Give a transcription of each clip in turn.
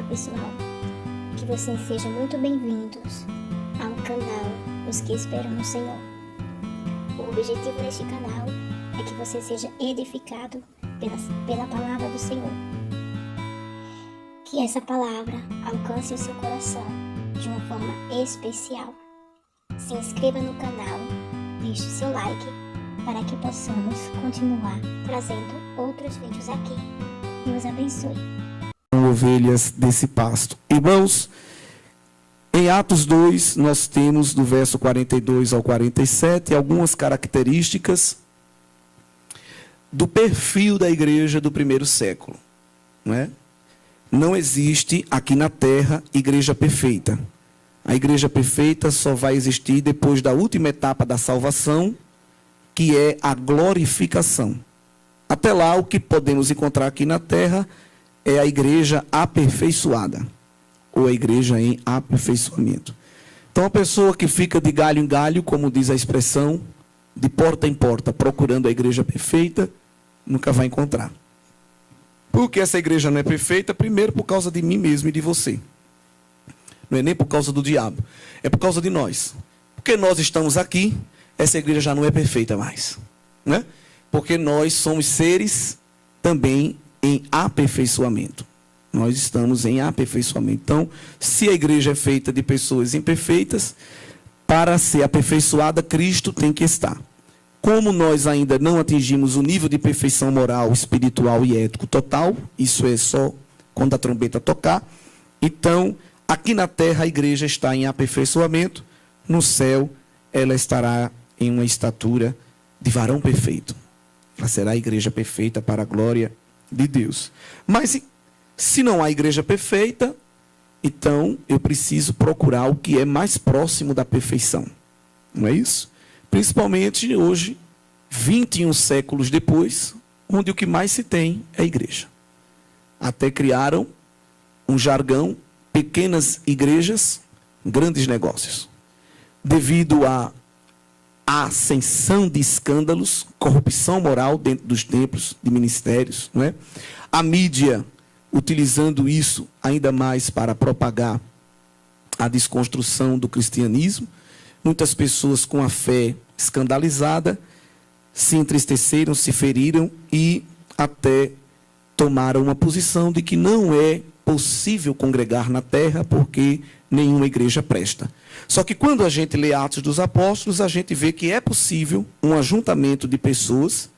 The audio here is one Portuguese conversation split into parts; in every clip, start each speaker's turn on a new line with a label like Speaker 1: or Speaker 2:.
Speaker 1: pessoal, que vocês sejam muito bem-vindos ao canal Os que Esperam no Senhor. O objetivo deste canal é que você seja edificado pela palavra do Senhor. Que essa palavra alcance o seu coração de uma forma especial. Se inscreva no canal, deixe seu like para que possamos continuar trazendo outros vídeos aqui. Deus abençoe.
Speaker 2: Ovelhas desse pasto. Irmãos, em Atos 2, nós temos do verso 42 ao 47 algumas características do perfil da igreja do primeiro século. Não é? Não existe aqui na terra igreja perfeita. A igreja perfeita só vai existir depois da última etapa da salvação, que é a glorificação. Até lá, o que podemos encontrar aqui na terra é a igreja aperfeiçoada, ou a igreja em aperfeiçoamento. Então, a pessoa que fica de galho em galho, como diz a expressão, de porta em porta, procurando a igreja perfeita, nunca vai encontrar. Por que essa igreja não é perfeita? Primeiro, por causa de mim mesmo e de você. Não é nem por causa do diabo, é por causa de nós. Porque nós estamos aqui, essa igreja já não é perfeita mais, né? Porque nós somos seres também em aperfeiçoamento. Nós estamos em aperfeiçoamento. Então, se a igreja é feita de pessoas imperfeitas, para ser aperfeiçoada, Cristo tem que estar. Como nós ainda não atingimos o nível de perfeição moral, espiritual e ético total, isso é só quando a trombeta tocar, então, aqui na terra a igreja está em aperfeiçoamento, no céu ela estará em uma estatura de varão perfeito. Ela será a igreja perfeita para a glória de Deus. Mas se não há igreja perfeita, então eu preciso procurar o que é mais próximo da perfeição. Não é isso? Principalmente hoje, 21 séculos depois, onde o que mais se tem é a igreja. Até criaram um jargão, pequenas igrejas, grandes negócios. Devido à ascensão de escândalos, corrupção moral dentro dos templos, de ministérios, não é? A mídia utilizando isso ainda mais para propagar a desconstrução do cristianismo. Muitas pessoas com a fé escandalizada se entristeceram, se feriram e até tomaram uma posição de que não é possível congregar na terra porque nenhuma igreja presta. Só que quando a gente lê Atos dos Apóstolos, a gente vê que é possível um ajuntamento de pessoas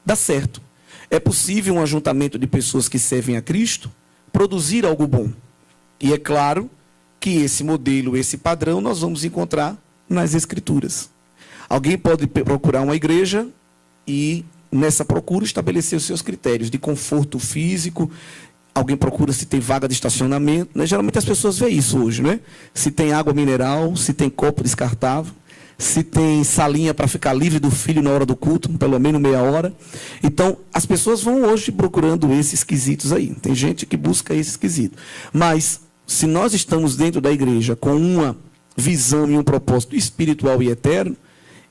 Speaker 2: dar certo. É possível um ajuntamento de pessoas que servem a Cristo produzir algo bom. E é claro que esse modelo, esse padrão, nós vamos encontrar nas Escrituras. Alguém pode procurar uma igreja e, nessa procura, estabelecer os seus critérios de conforto físico. Alguém procura se tem vaga de estacionamento, né? Geralmente as pessoas veem isso hoje, né? Se tem água mineral, se tem copo descartável, se tem salinha para ficar livre do filho na hora do culto, pelo menos meia hora. Então, as pessoas vão hoje procurando esses quesitos aí. Tem gente que busca esse quesito. Mas, se nós estamos dentro da igreja com uma visão e um propósito espiritual e eterno,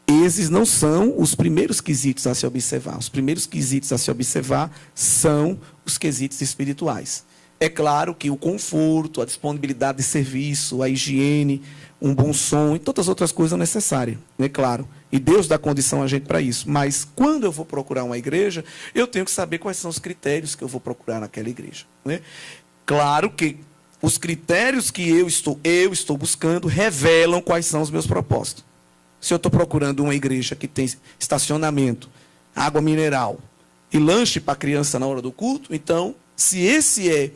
Speaker 2: esses não são os primeiros quesitos a se observar. Os primeiros quesitos a se observar são os quesitos espirituais. É claro que o conforto, a disponibilidade de serviço, a higiene, um bom som e todas as outras coisas são necessárias, é claro. E Deus dá condição a gente para isso. Mas quando eu vou procurar uma igreja, eu tenho que saber quais são os critérios que eu vou procurar naquela igreja, né? Claro que os critérios que eu estou buscando revelam quais são os meus propósitos. Se eu estou procurando uma igreja que tem estacionamento, água mineral e lanche para a criança na hora do culto, então, se esse é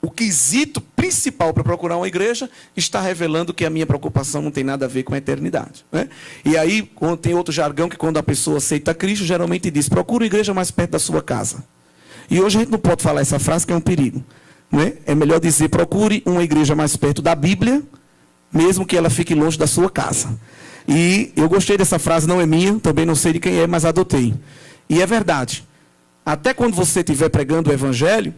Speaker 2: o quesito principal para procurar uma igreja, está revelando que a minha preocupação não tem nada a ver com a eternidade, né? E aí, quando tem outro jargão que quando a pessoa aceita Cristo, geralmente diz, procura uma igreja mais perto da sua casa. E hoje a gente não pode falar essa frase, que é um perigo, né? É melhor dizer, procure uma igreja mais perto da Bíblia, mesmo que ela fique longe da sua casa. E eu gostei dessa frase, não é minha, também não sei de quem é, mas adotei. E é verdade. Até quando você estiver pregando o evangelho,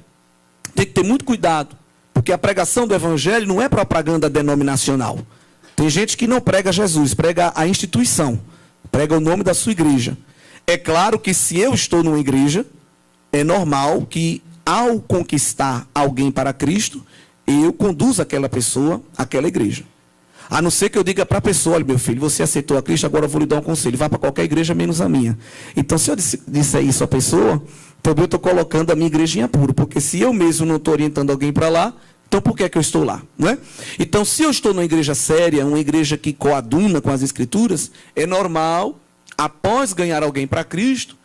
Speaker 2: tem que ter muito cuidado, porque a pregação do evangelho não é propaganda denominacional. Tem gente que não prega Jesus, prega a instituição, prega o nome da sua igreja. É claro que se eu estou numa igreja, é normal que ao conquistar alguém para Cristo, eu conduzo aquela pessoa àquela igreja. A não ser que eu diga para a pessoa, olha, meu filho, você aceitou a Cristo, agora eu vou lhe dar um conselho, vá para qualquer igreja menos a minha. Então, se eu disser isso à pessoa, também eu estou colocando a minha igreja em apuro, porque se eu mesmo não estou orientando alguém para lá, então por que é que eu estou lá? Não é? Então, se eu estou numa igreja séria, uma igreja que coaduna com as Escrituras, é normal, após ganhar alguém para Cristo,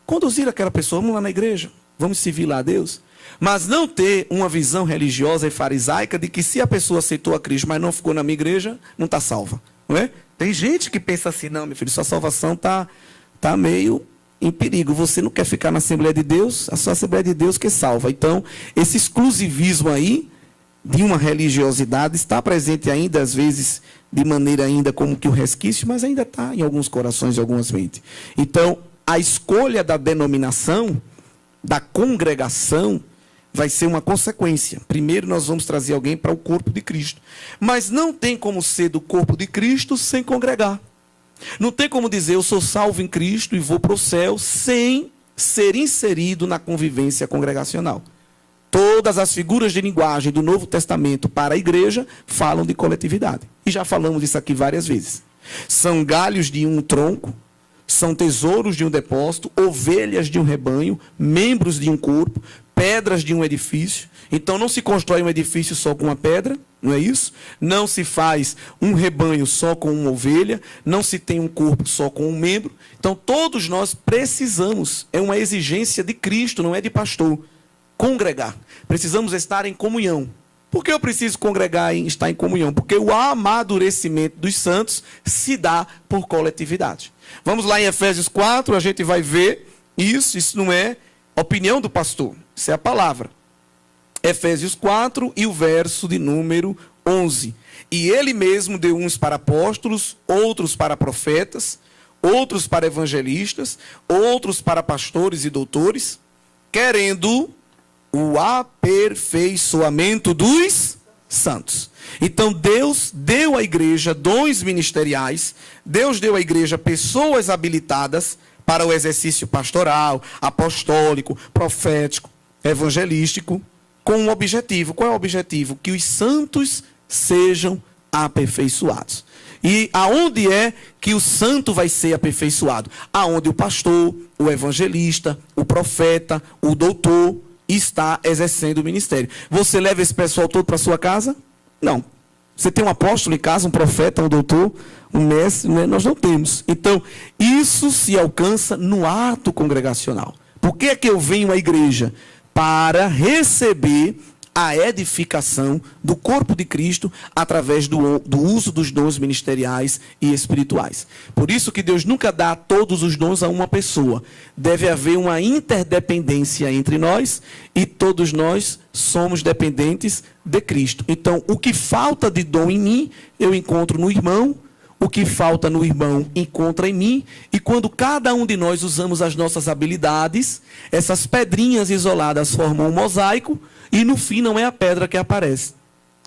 Speaker 2: conduzir aquela pessoa, vamos lá na igreja, vamos servir lá a Deus. Mas não ter uma visão religiosa e farisaica de que se a pessoa aceitou a Cristo, mas não ficou na minha igreja, não está salva. Não é? Tem gente que pensa assim, não, meu filho, sua salvação está meio em perigo. Você não quer ficar na Assembleia de Deus, a sua Assembleia de Deus que salva. Então, esse exclusivismo aí, de uma religiosidade, está presente ainda, às vezes, de maneira ainda como que o resquício, mas ainda está em alguns corações e algumas mentes. Então, a escolha da denominação, da congregação, vai ser uma consequência. Primeiro nós vamos trazer alguém para o corpo de Cristo. Mas não tem como ser do corpo de Cristo sem congregar. Não tem como dizer eu sou salvo em Cristo e vou para o céu sem ser inserido na convivência congregacional. Todas as figuras de linguagem do Novo Testamento para a igreja falam de coletividade. E já falamos isso aqui várias vezes. São galhos de um tronco, são tesouros de um depósito, ovelhas de um rebanho, membros de um corpo, pedras de um edifício. Então não se constrói um edifício só com uma pedra, não é isso? Não se faz um rebanho só com uma ovelha, não se tem um corpo só com um membro. Então todos nós precisamos, é uma exigência de Cristo, não é de pastor, congregar. Precisamos estar em comunhão. Por que eu preciso congregar e estar em comunhão? Porque o amadurecimento dos santos se dá por coletividade. Vamos lá em Efésios 4, a gente vai ver isso não é opinião do pastor, isso é a palavra. Efésios 4 e o verso de número 11. E ele mesmo deu uns para apóstolos, outros para profetas, outros para evangelistas, outros para pastores e doutores, querendo o aperfeiçoamento dos santos. Então Deus deu à igreja dons ministeriais, Deus deu à igreja pessoas habilitadas para o exercício pastoral, apostólico, profético, evangelístico, com um objetivo. Qual é o objetivo? Que os santos sejam aperfeiçoados. E aonde é que o santo vai ser aperfeiçoado? Aonde o pastor, o evangelista, o profeta, o doutor está exercendo o ministério. Você leva esse pessoal todo para sua casa? Não. Você tem um apóstolo em casa, um profeta, um doutor, um mestre? Né? Nós não temos. Então, isso se alcança no ato congregacional. Por que é que eu venho à igreja? Para receber a edificação do corpo de Cristo através do uso dos dons ministeriais e espirituais. Por isso que Deus nunca dá todos os dons a uma pessoa. Deve haver uma interdependência entre nós e todos nós somos dependentes de Cristo. Então, o que falta de dom em mim, eu encontro no irmão. O que falta no irmão encontra em mim, e quando cada um de nós usamos as nossas habilidades, essas pedrinhas isoladas formam um mosaico, e no fim não é a pedra que aparece,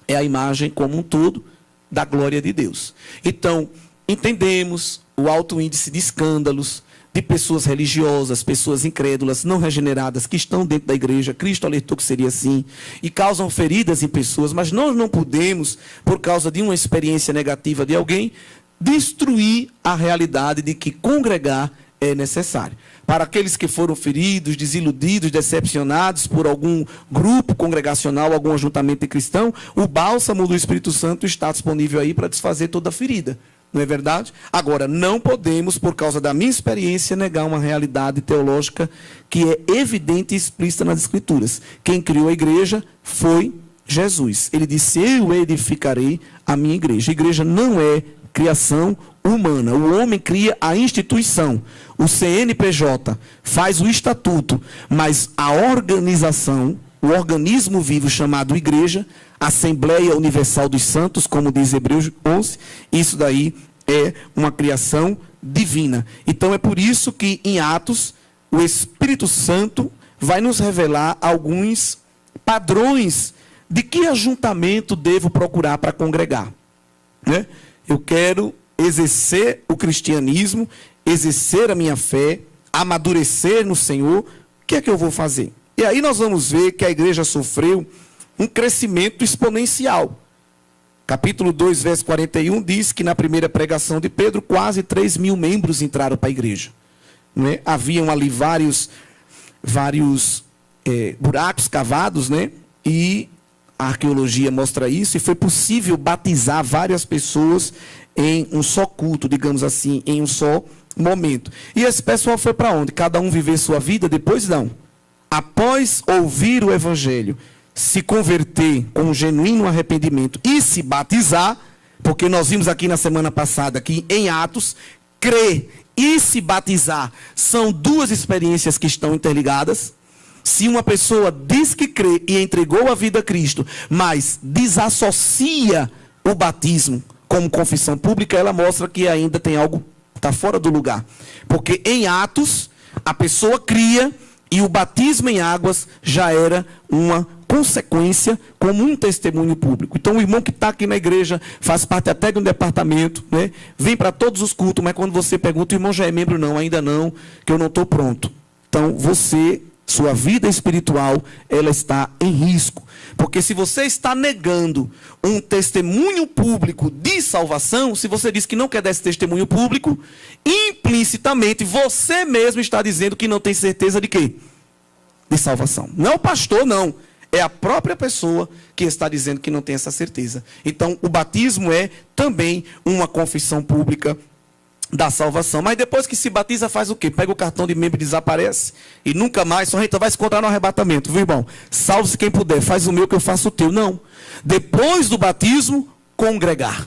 Speaker 2: é a imagem como um todo da glória de Deus. Então, entendemos o alto índice de escândalos, de pessoas religiosas, pessoas incrédulas, não regeneradas, que estão dentro da igreja. Cristo alertou que seria assim, e causam feridas em pessoas, mas nós não podemos, por causa de uma experiência negativa de alguém, destruir a realidade de que congregar é necessário. Para aqueles que foram feridos, desiludidos, decepcionados por algum grupo congregacional, algum ajuntamento cristão, o bálsamo do Espírito Santo está disponível aí para desfazer toda a ferida. Não é verdade? Agora, não podemos, por causa da minha experiência, negar uma realidade teológica que é evidente e explícita nas Escrituras. Quem criou a igreja foi Jesus. Ele disse, eu edificarei a minha igreja. A igreja não é criação humana. O homem cria a instituição. O CNPJ faz o estatuto, mas a organização, o organismo vivo chamado igreja, Assembleia Universal dos Santos, como diz Hebreus 11, isso daí é uma criação divina. Então é por isso que em Atos, o Espírito Santo vai nos revelar alguns padrões de que ajuntamento devo procurar para congregar, né? Eu quero exercer o cristianismo, exercer a minha fé, amadurecer no Senhor. O que é que eu vou fazer? E aí nós vamos ver que a igreja sofreu um crescimento exponencial. Capítulo 2, verso 41, diz que na primeira pregação de Pedro, quase 3.000 membros entraram para a igreja. Né? Haviam ali vários buracos cavados, né? E a arqueologia mostra isso, e foi possível batizar várias pessoas em um só culto, digamos assim, em um só momento. E esse pessoal foi para onde? Cada um viver sua vida? Depois não. Após ouvir o evangelho, se converter com um genuíno arrependimento e se batizar, porque nós vimos aqui na semana passada, que em Atos, crer e se batizar são duas experiências que estão interligadas. Se uma pessoa diz que crê e entregou a vida a Cristo, mas desassocia o batismo como confissão pública, ela mostra que ainda tem algo que está fora do lugar. Porque em Atos, a pessoa cria e o batismo em águas já era uma consequência como um testemunho público. Então o irmão que está aqui na igreja, faz parte até de um departamento, né? Vem para todos os cultos, mas quando você pergunta, o irmão já é membro? Não, ainda não, que eu não estou pronto. Então sua vida espiritual, ela está em risco. Porque se você está negando um testemunho público de salvação, se você diz que não quer dar esse testemunho público, implicitamente você mesmo está dizendo que não tem certeza de quê? De salvação. Não é o pastor, não. É a própria pessoa que está dizendo que não tem essa certeza. Então, o batismo é também uma confissão pública da salvação. Mas depois que se batiza, faz o quê? Pega o cartão de membro e desaparece. E nunca mais, só a gente vai se encontrar no arrebatamento. Viu, irmão? Salve-se quem puder. Faz o meu que eu faço o teu. Não. Depois do batismo, congregar.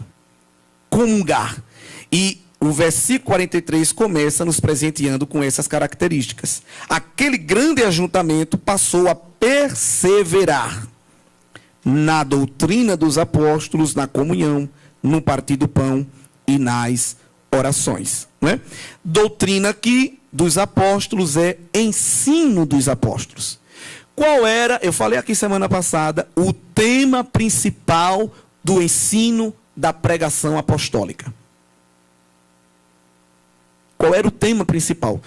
Speaker 2: Comungar. E o versículo 43 começa nos presenteando com essas características. Aquele grande ajuntamento passou a perseverar na doutrina dos apóstolos, na comunhão, no partir do pão e nas orações. Né? Doutrina aqui dos apóstolos é ensino dos apóstolos. Qual era, eu falei aqui semana passada, o tema principal do ensino da pregação apostólica? Qual era o tema principal?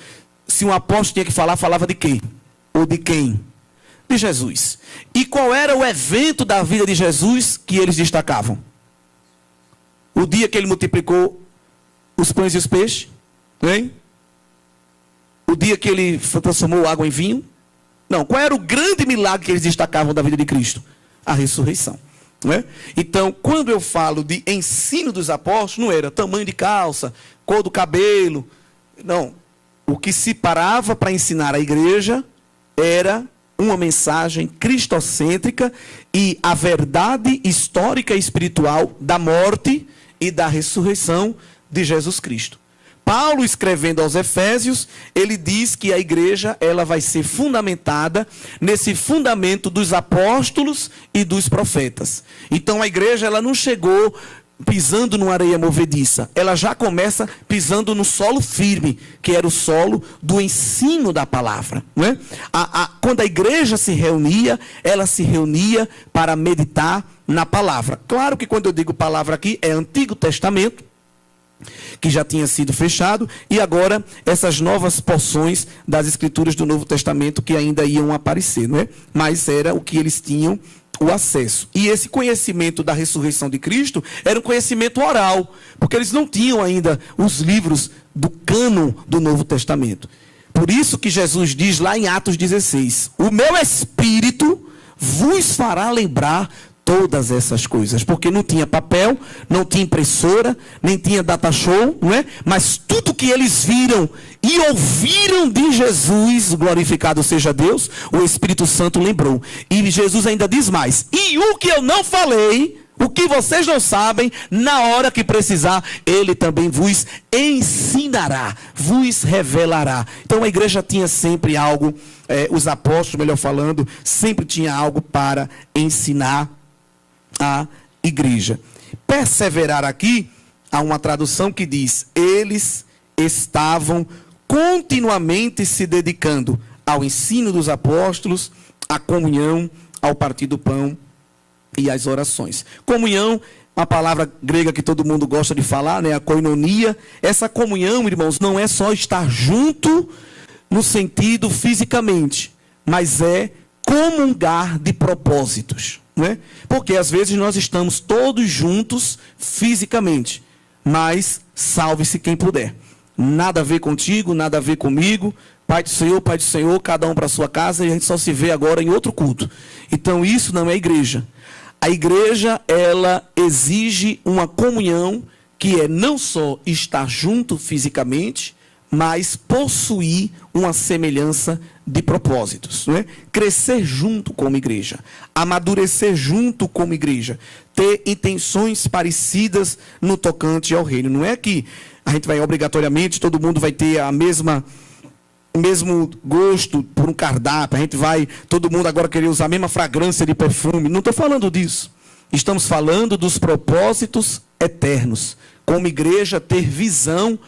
Speaker 2: Se um apóstolo tinha que falar, falava de quê? Ou de quem? De Jesus. E qual era o evento da vida de Jesus que eles destacavam? O dia que ele multiplicou os pães e os peixes? Hein? O dia que ele transformou água em vinho? Não. Qual era o grande milagre que eles destacavam da vida de Cristo? A ressurreição. Né? Então, quando eu falo de ensino dos apóstolos, não era tamanho de calça, cor do cabelo. Não. O que se parava para ensinar a igreja era uma mensagem cristocêntrica e a verdade histórica e espiritual da morte e da ressurreição de Jesus Cristo. Paulo, escrevendo aos Efésios, ele diz que a igreja ela vai ser fundamentada nesse fundamento dos apóstolos e dos profetas. Então a igreja ela não chegou pisando numa areia movediça, ela já começa pisando no solo firme, que era o solo do ensino da palavra. Não é? Quando a igreja se reunia, ela se reunia para meditar na palavra. Claro que quando eu digo palavra aqui, é Antigo Testamento, que já tinha sido fechado, e agora essas novas porções das escrituras do Novo Testamento que ainda iam aparecer, não é? Mas era o que eles tinham o acesso. E esse conhecimento da ressurreição de Cristo era um conhecimento oral, porque eles não tinham ainda os livros do cânon do Novo Testamento. Por isso que Jesus diz lá em Atos 16, o meu Espírito vos fará lembrar todas essas coisas, porque não tinha papel, não tinha impressora, nem tinha data show, não é? Mas tudo que eles viram e ouviram de Jesus, glorificado seja Deus, o Espírito Santo lembrou. E Jesus ainda diz mais, e o que eu não falei, o que vocês não sabem, na hora que precisar, ele também vos ensinará, vos revelará. Então a igreja tinha sempre algo, os apóstolos, melhor falando, sempre tinha algo para ensinar a igreja. Perseverar aqui, há uma tradução que diz, eles estavam continuamente se dedicando ao ensino dos apóstolos, à comunhão, ao partir do pão e às orações. Comunhão, uma palavra grega que todo mundo gosta de falar, né? A koinonia. Essa comunhão, irmãos, não é só estar junto no sentido fisicamente, mas é comungar de propósitos. né? Porque às vezes nós estamos todos juntos fisicamente, mas salve-se quem puder. Nada a ver contigo, nada a ver comigo. Pai do Senhor, cada um para a sua casa, e a gente só se vê agora em outro culto. Então isso não é igreja. A igreja, ela exige uma comunhão que é não só estar junto fisicamente, mas possuir uma semelhança de propósitos, não é? Crescer junto como igreja, amadurecer junto como igreja, ter intenções parecidas no tocante ao reino. Não é que a gente vai obrigatoriamente, todo mundo vai ter o mesmo gosto por um cardápio, a gente vai, todo mundo agora querer usar a mesma fragrância de perfume. Não estou falando disso. Estamos falando dos propósitos eternos. Como igreja, ter visão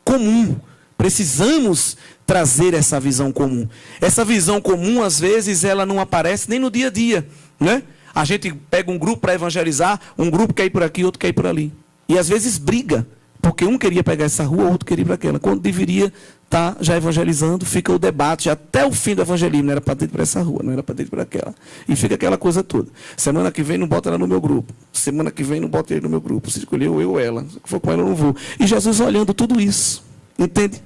Speaker 2: comum. Precisamos trazer essa visão comum. Essa visão comum, às vezes, ela não aparece nem no dia a dia, né? A gente pega um grupo para evangelizar, um grupo quer ir por aqui, outro quer ir por ali. E às vezes briga, porque um queria pegar essa rua, outro queria ir para aquela. Quando deveria estar já evangelizando, fica o debate até o fim do evangelismo. Não era para ter para essa rua, não era para ter para aquela. E fica aquela coisa toda. Semana que vem não bota ela no meu grupo. Semana que vem não bota ele no meu grupo. Se escolheu eu ou ela. Se for com ela eu não vou. E Jesus olhando tudo isso. Entende?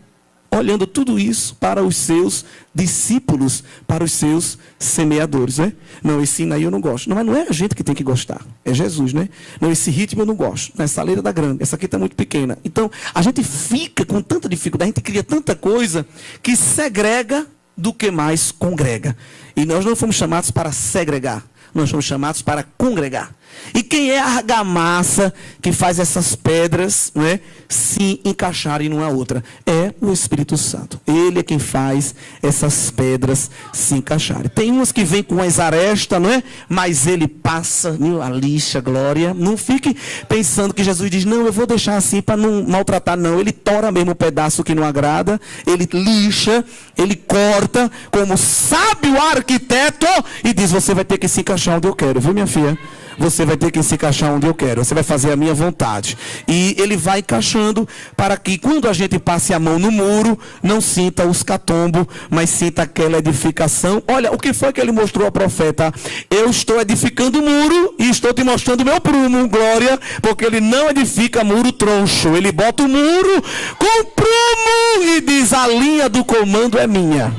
Speaker 2: Olhando tudo isso para os seus discípulos, para os seus semeadores, né? Não, esse hino aí eu não gosto. Não, mas não é a gente que tem que gostar, é Jesus, né? Não, esse ritmo eu não gosto. Essa letra da grande, essa aqui está muito pequena. Então, a gente fica com tanta dificuldade, a gente cria tanta coisa que segrega do que mais congrega. E nós não fomos chamados para segregar, nós fomos chamados para congregar. E quem é a argamassa que faz essas pedras, né, se encaixarem numa outra? É o Espírito Santo. Ele é quem faz essas pedras se encaixarem. Tem umas que vêm com as arestas, não é? Mas ele passa, a lixa, glória. Não fique pensando que Jesus diz, não, eu vou deixar assim para não maltratar, não. Ele tora mesmo o pedaço que não agrada, ele lixa, ele corta, como sábio arquiteto, e diz, você vai ter que se encaixar onde eu quero, viu, minha filha? Você vai ter que se encaixar onde eu quero. Você vai fazer a minha vontade. E ele vai encaixando para que quando a gente passe a mão no muro, não sinta os catombos, mas sinta aquela edificação. Olha, o que foi que ele mostrou ao profeta? Eu estou edificando o muro e estou te mostrando o meu prumo, glória, porque ele não edifica muro troncho. Ele bota o muro com prumo e diz, a linha do comando é minha.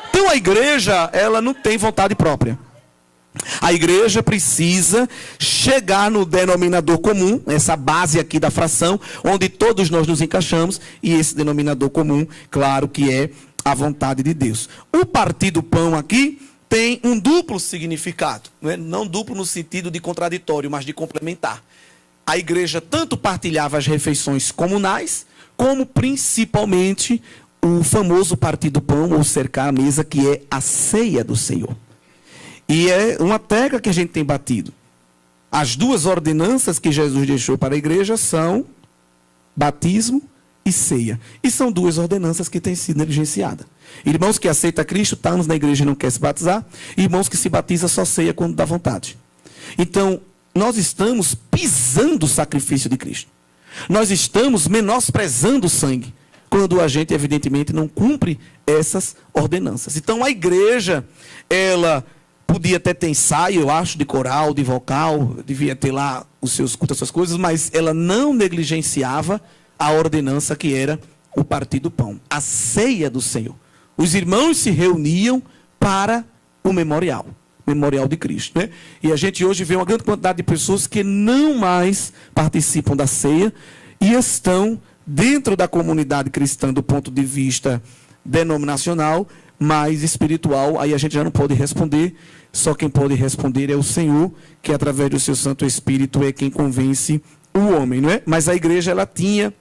Speaker 2: Então a igreja, ela não tem vontade própria. A igreja precisa chegar no denominador comum, essa base aqui da fração, onde todos nós nos encaixamos, e esse denominador comum, claro que é a vontade de Deus. O partir do pão aqui tem um duplo significado, não duplo no sentido de contraditório, mas de complementar. A igreja tanto partilhava as refeições comunais, como principalmente o famoso partir do pão, ou cercar a mesa, que é a ceia do Senhor. E é uma tecla que a gente tem batido. As duas ordenanças que Jesus deixou para a igreja são batismo e ceia. E são duas ordenanças que têm sido negligenciadas. Irmãos que aceitam Cristo, estão anos na igreja e não querem se batizar. E irmãos que se batizam só ceia quando dá vontade. Então, nós estamos pisando o sacrifício de Cristo. Nós estamos menosprezando o sangue. Quando a gente, evidentemente, não cumpre essas ordenanças. Então, a igreja, ela podia até ter ensaio, eu acho, de coral, de vocal, devia ter lá os seus cultos, as suas coisas, mas ela não negligenciava a ordenança que era o partir do pão, a ceia do Senhor. Os irmãos se reuniam para o memorial de Cristo, né? E a gente hoje vê uma grande quantidade de pessoas que não mais participam da ceia e estão dentro da comunidade cristã do ponto de vista denominacional, mas espiritual, aí a gente já não pode responder. Só quem pode responder é o Senhor, que através do seu Santo Espírito é quem convence o homem, não é? Mas a igreja, ela tinha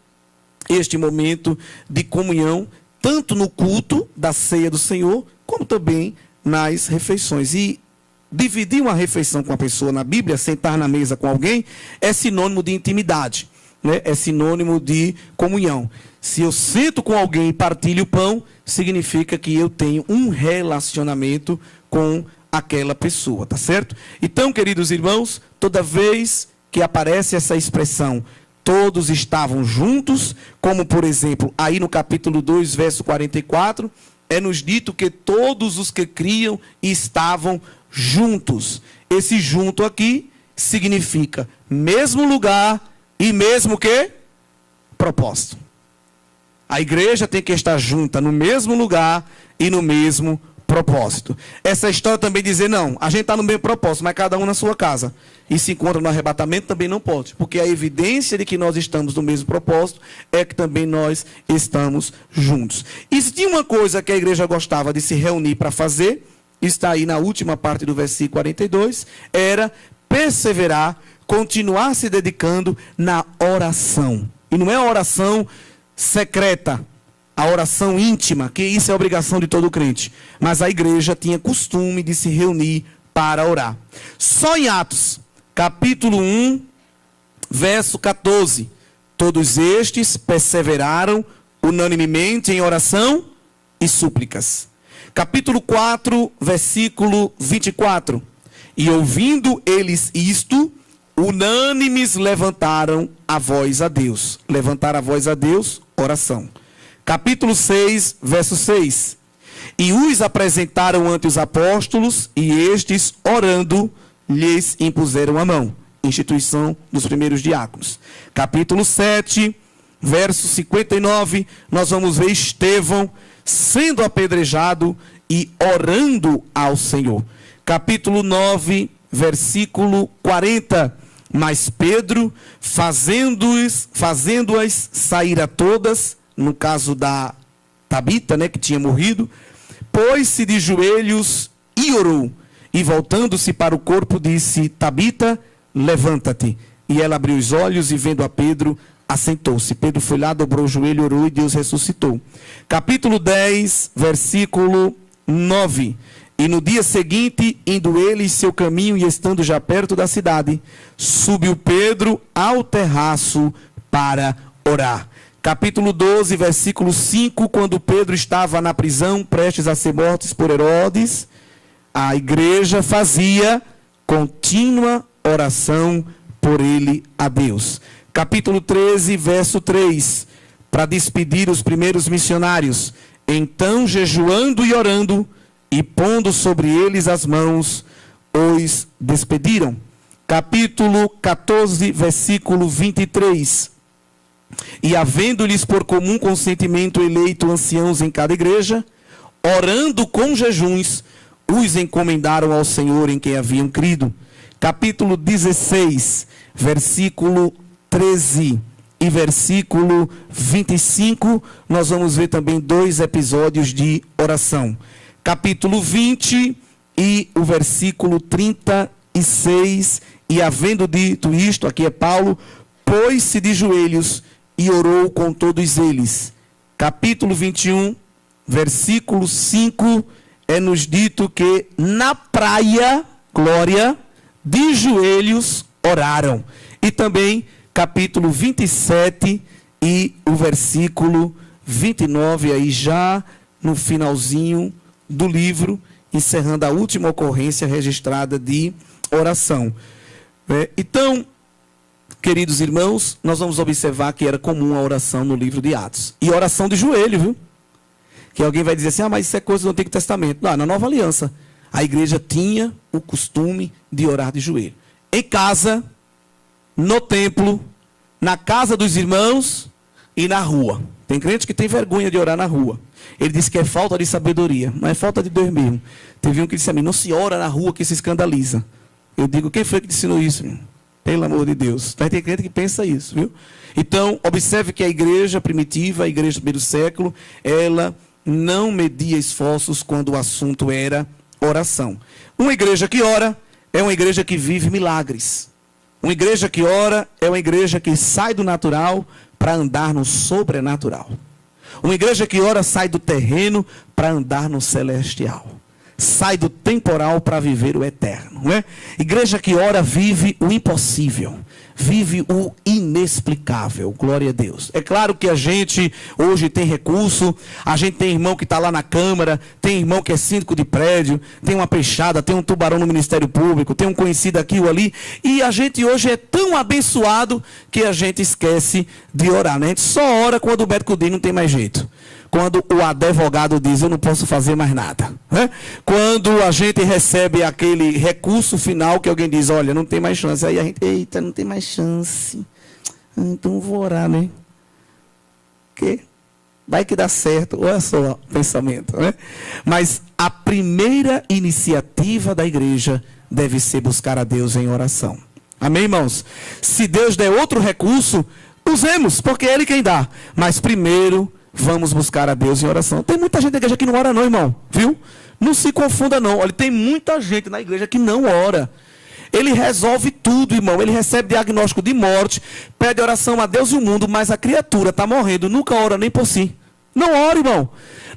Speaker 2: este momento de comunhão, tanto no culto da ceia do Senhor, como também nas refeições. E dividir uma refeição com a pessoa na Bíblia, sentar na mesa com alguém, é sinônimo de intimidade, né? É sinônimo de comunhão. Se eu sento com alguém e partilho o pão, significa que eu tenho um relacionamento com aquela pessoa, tá certo? Então, queridos irmãos, toda vez que aparece essa expressão, todos estavam juntos, como por exemplo, aí no capítulo 2, verso 44, é nos dito que todos os que criam estavam juntos. Esse junto aqui significa mesmo lugar e mesmo que propósito. A igreja tem que estar junta no mesmo lugar e no mesmo propósito. Essa história também dizer, não, a gente está no mesmo propósito, mas cada um na sua casa. E se encontra no arrebatamento também não pode. Porque a evidência de que nós estamos no mesmo propósito é que também nós estamos juntos. E se tinha uma coisa que a igreja gostava de se reunir para fazer, está aí na última parte do versículo 42, era perseverar, continuar se dedicando na oração. E não é a oração secreta, a oração íntima, que isso é obrigação de todo crente. Mas a igreja tinha costume de se reunir para orar. Só em Atos, capítulo 1, verso 14. Todos estes perseveraram unanimemente em oração e súplicas. Capítulo 4, versículo 24. E ouvindo eles isto, unânimes levantaram a voz a Deus. Levantar a voz a Deus, oração. Capítulo 6, verso 6. E os apresentaram ante os apóstolos, e estes, orando, lhes impuseram a mão. Instituição dos primeiros diáconos. Capítulo 7, verso 59, nós vamos ver Estevão sendo apedrejado e orando ao Senhor. Capítulo 9, versículo 40. Mas Pedro, fazendo-as sair a todas, no caso da Tabita, que tinha morrido, pôs-se de joelhos e orou. E voltando-se para o corpo, disse, Tabita, levanta-te. E ela abriu os olhos e vendo a Pedro, assentou-se. Pedro foi lá, dobrou o joelho, orou e Deus ressuscitou. Capítulo 10, versículo 9. E no dia seguinte, indo ele em seu caminho e estando já perto da cidade, subiu Pedro ao terraço para orar. Capítulo 12, versículo 5, quando Pedro estava na prisão, prestes a ser morto por Herodes, a igreja fazia contínua oração por ele a Deus. Capítulo 13, verso 3, para despedir os primeiros missionários. Então, jejuando e orando, e pondo sobre eles as mãos, os despediram. Capítulo 14, versículo 23. E havendo-lhes por comum consentimento eleito anciãos em cada igreja, orando com jejuns, os encomendaram ao Senhor em quem haviam crido. Capítulo 16, versículo 13 e versículo 25, nós vamos ver também 2 episódios de oração. Capítulo 20 e o versículo 36, e havendo dito isto, aqui é Paulo, pôs-se de joelhos e orou com todos eles. Capítulo 21, versículo 5, é-nos dito que na praia, glória, de joelhos oraram. E também capítulo 27 e o versículo 29, aí já no finalzinho do livro, encerrando a última ocorrência registrada de oração. Então, queridos irmãos, nós vamos observar que era comum a oração no livro de Atos. E oração de joelho, viu? Que alguém vai dizer assim, mas isso é coisa do Antigo Testamento. Não, na Nova Aliança, a igreja tinha o costume de orar de joelho. Em casa, no templo, na casa dos irmãos e na rua. Tem crente que tem vergonha de orar na rua. Ele disse que é falta de sabedoria, mas é falta de Deus mesmo. Teve um que disse a mim, não se ora na rua que se escandaliza. Eu digo, quem foi que te ensinou isso? Pelo amor de Deus. Mas tem crente que pensa isso, viu? Então, observe que a igreja primitiva, a igreja do primeiro século, ela não media esforços quando o assunto era oração. Uma igreja que ora é uma igreja que vive milagres. Uma igreja que ora é uma igreja que sai do natural para andar no sobrenatural. Uma igreja que ora sai do terreno para andar no celestial. Sai do temporal para viver o eterno, não é? Igreja que ora vive o impossível, vive o inexplicável, glória a Deus. É claro que a gente hoje tem recurso, a gente tem irmão que está lá na Câmara, tem irmão que é síndico de prédio, tem uma peixada, tem um tubarão no Ministério Público, tem um conhecido aqui ou ali, e a gente hoje é tão abençoado que a gente esquece de orar, né? A gente só ora quando o médico diz não tem mais jeito. Quando o advogado diz, eu não posso fazer mais nada. Né? Quando a gente recebe aquele recurso final que alguém diz, olha, não tem mais chance. Aí a gente, eita, não tem mais chance. Então vou orar, né? Que vai que dá certo. Olha só o pensamento, né? Mas a primeira iniciativa da igreja deve ser buscar a Deus em oração. Amém, irmãos? Se Deus der outro recurso, usemos, porque é Ele quem dá. Mas primeiro, vamos buscar a Deus em oração. Tem muita gente na igreja que não ora não, irmão. Viu? Não se confunda não. Olha, tem muita gente na igreja que não ora. Ele resolve tudo, irmão. Ele recebe diagnóstico de morte, pede oração a Deus e o mundo, mas a criatura está morrendo, nunca ora nem por si. Não ora, irmão.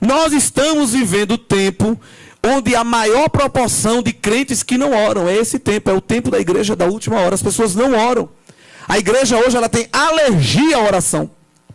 Speaker 2: Nós estamos vivendo o tempo onde a maior proporção de crentes que não oram. É esse tempo, é o tempo da igreja da última hora. As pessoas não oram. A igreja hoje ela tem alergia à oração.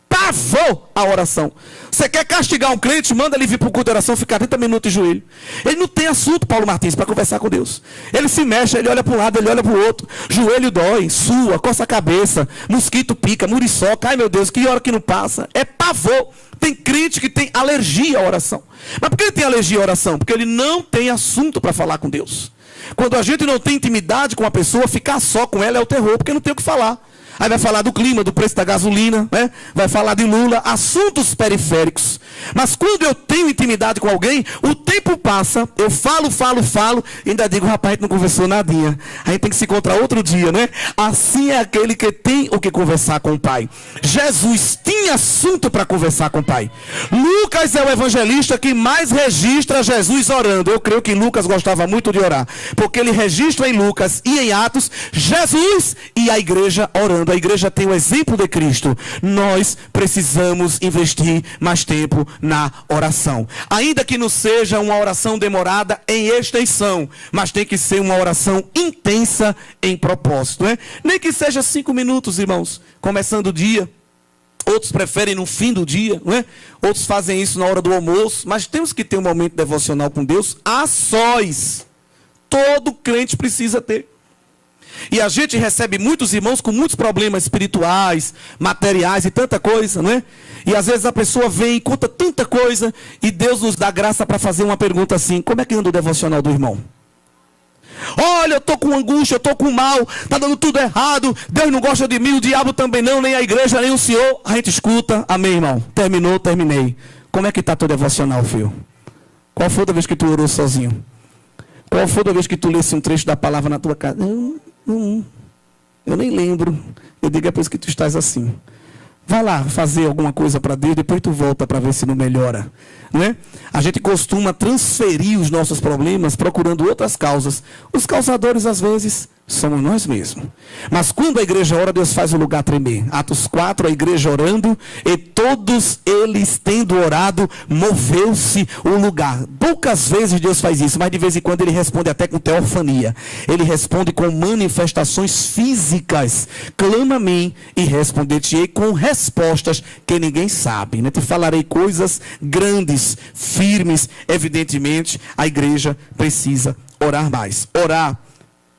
Speaker 2: Pavor à oração. Você quer castigar um crente, manda ele vir para o culto de oração, ficar 30 minutos de joelho. Ele não tem assunto, Paulo Martins, para conversar com Deus. Ele se mexe, ele olha para um lado, ele olha para o outro. Joelho dói, sua, coça a cabeça, mosquito pica, muriçoca. Ai meu Deus, que hora que não passa. É pavor. Tem crente que tem alergia à oração. Mas por que ele tem alergia à oração? Porque ele não tem assunto para falar com Deus. Quando a gente não tem intimidade com a pessoa, ficar só com ela é o terror, porque não tem o que falar. Aí vai falar do clima, do preço da gasolina, né? Vai falar de Lula, assuntos periféricos. Mas quando eu tenho intimidade com alguém, o tempo passa, eu falo, e ainda digo, rapaz, a gente não conversou nadinha. Aí tem que se encontrar outro dia, né? Assim é aquele que tem o que conversar com o Pai. Jesus tinha assunto para conversar com o Pai. Lucas é o evangelista que mais registra Jesus orando. Eu creio que Lucas gostava muito de orar, porque ele registra em Lucas e em Atos, Jesus e a igreja orando. A igreja tem o exemplo de Cristo. Nós precisamos investir mais tempo na oração. Ainda que não seja uma oração demorada em extensão, mas tem que ser uma oração intensa em propósito, né? Nem que seja 5 minutos, irmãos, começando o dia. Outros preferem no fim do dia, né? Outros fazem isso na hora do almoço. Mas temos que ter um momento devocional com Deus a sós. Todo crente precisa ter. E a gente recebe muitos irmãos com muitos problemas espirituais, materiais e tanta coisa, não é? E às vezes a pessoa vem e conta tanta coisa e Deus nos dá graça para fazer uma pergunta assim: como é que anda o devocional do irmão? Olha, eu estou com angústia, eu estou com mal, está dando tudo errado, Deus não gosta de mim, o diabo também não, nem a igreja, nem o Senhor. A gente escuta, amém, irmão? Terminou, terminei. Como é que está teu devocional, filho? Qual foi a vez que tu orou sozinho? Qual foi a vez que tu lesse um trecho da palavra na tua casa? Eu nem lembro. Eu digo, é por isso que tu estás assim. Vai lá fazer alguma coisa para Deus, depois tu volta para ver se não melhora. Não é? A gente costuma transferir os nossos problemas procurando outras causas. Os causadores, às vezes, somos nós mesmos. Mas quando a igreja ora, Deus faz o lugar tremer. Atos 4, a igreja orando, e todos eles tendo orado, moveu-se o lugar. Poucas vezes Deus faz isso, mas de vez em quando Ele responde até com teofania. Ele responde com manifestações físicas. Clama a mim e responder-te-ei com respostas que ninguém sabe. Né? Te falarei coisas grandes, firmes. Evidentemente, a igreja precisa orar mais. Orar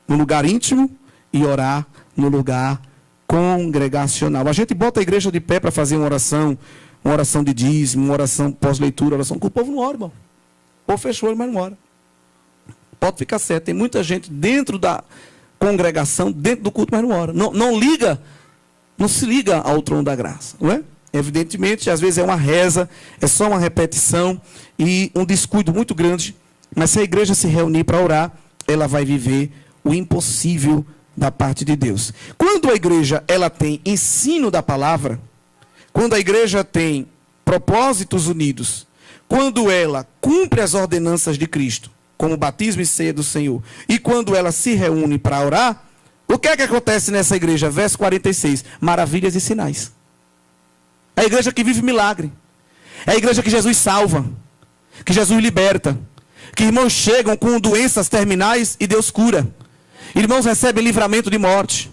Speaker 2: no lugar íntimo e orar no lugar congregacional. A gente bota a igreja de pé para fazer uma oração de dízimo, uma oração pós-leitura, oração que o povo não ora, irmão. O povo fechou o olho, mas não ora. Pode ficar certo, tem muita gente dentro da congregação, dentro do culto, mas não ora. Não se liga ao trono da graça, não é? Evidentemente, às vezes é uma reza, é só uma repetição e um descuido muito grande, mas se a igreja se reunir para orar, ela vai viver o impossível da parte de Deus. Quando a igreja ela tem ensino da palavra, quando a igreja tem propósitos unidos, quando ela cumpre as ordenanças de Cristo, como batismo e ceia do Senhor, e quando ela se reúne para orar, o que é que acontece nessa igreja? Verso 46, maravilhas e sinais. É a igreja que vive milagre. É a igreja que Jesus salva, que Jesus liberta, que irmãos chegam com doenças terminais e Deus cura. Irmãos recebem livramento de morte.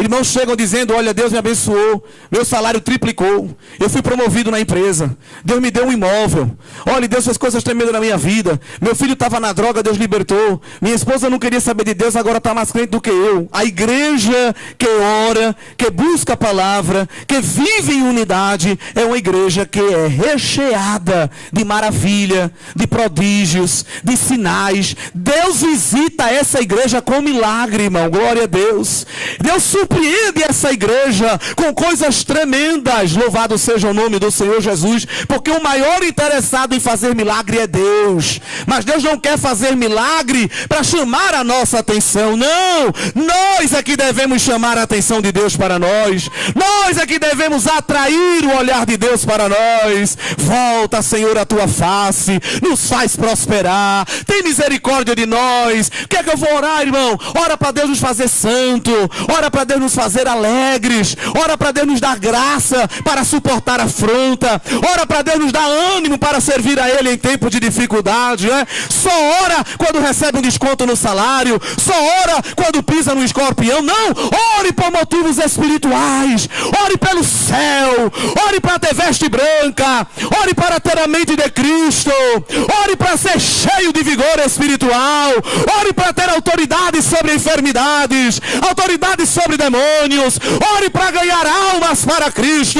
Speaker 2: Irmãos chegam dizendo: olha, Deus me abençoou, meu salário triplicou, eu fui promovido na empresa, Deus me deu um imóvel, olha, Deus fez coisas tremendas na minha vida, meu filho estava na droga, Deus libertou, minha esposa não queria saber de Deus, agora está mais crente do que eu. A igreja que ora, que busca a palavra, que vive em unidade, é uma igreja que é recheada de maravilha, de prodígios, de sinais. Deus visita essa igreja com milagre, irmão, glória a Deus. Deus surpreende essa igreja com coisas tremendas. Louvado seja o nome do Senhor Jesus, porque o maior interessado em fazer milagre é Deus. Mas Deus não quer fazer milagre para chamar a nossa atenção, não. Nós é que devemos chamar a atenção de Deus para nós. Nós é que devemos atrair o olhar de Deus para nós. Volta, Senhor, a tua face, nos faz prosperar, tem misericórdia de nós. O que é que eu vou orar, irmão? Ora para Deus nos fazer santo, ora para Deus nos fazer alegres, ora para Deus nos dar graça para suportar a afronta, ora para Deus nos dar ânimo para servir a Ele em tempo de dificuldade, né? Só ora quando recebe um desconto no salário, só ora quando pisa no escorpião. Não, ore por motivos espirituais, ore pelo céu, ore para ter veste branca, ore para ter a mente de Cristo, ore para ser cheio de vigor espiritual, ore para ter autoridade sobre enfermidades, autoridade sobre demônios, ore para ganhar almas para Cristo,